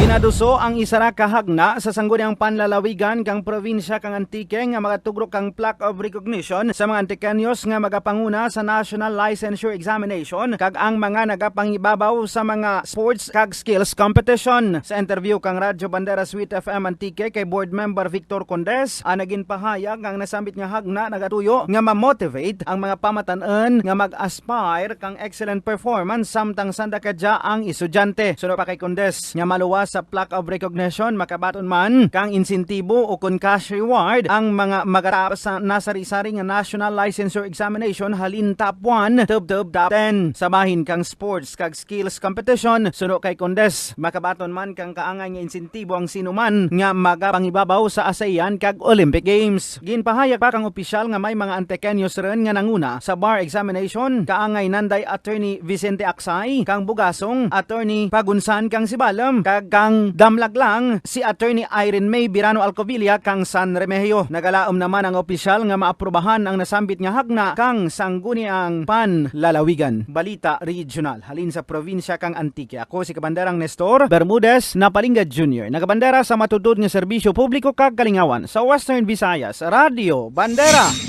Ginaduso ang isara kahagna sa sangguniang panlalawigan kang probinsya kang Antique nga magatugro kang plaque of recognition sa mga Antiqueños nga magapanguna sa National Licensure Examination kag ang mga nagapangibabaw sa mga sports kag skills competition. Sa interview kang Radyo Bandera Suite FM Antique kay board member Victor Condes, naging pahayag ang nasambit nga hagna nagatuyo nga ma-motivate ang mga pamatan-an nga mag-aspire kang excellent performance samtang sanda kadya ang estudyante. Sunod pa kay Condes nga maluwas sa plaque of recognition makabaton man kang insentibo o kun cash reward ang mga magatapos sa nasari-sari nga National Licensure Examination halin top 1 top 10 sabahin kang sports kag skills competition. Suno kay Condes makabaton man kang kaangay nga insentibo ang sinuman nga magapangibabaw sa ASEAN kag Olympic Games. Ginpahayag pa kang opisyal nga may mga Antiqueños ren nga nanguna sa bar examination kaangay nanday attorney Vicente Aksay kang Bugasong attorney Pagunsan kang Sibalam kag kang damlag lang si Attorney Irene May Birano Alcovilla kang San Remigio. Nagalaom naman ang opisyal nga maaprubahan ang nasambit nga hagna kang sangguniang panlalawigan. Balita Regional halin sa probinsya kang Antique. Ako si Kabanderang Nestor Bermudez Napalingga Jr. Nagabandera sa matudod nga serbisyo publiko kag kalingawan sa Western Visayas. Radio Bandera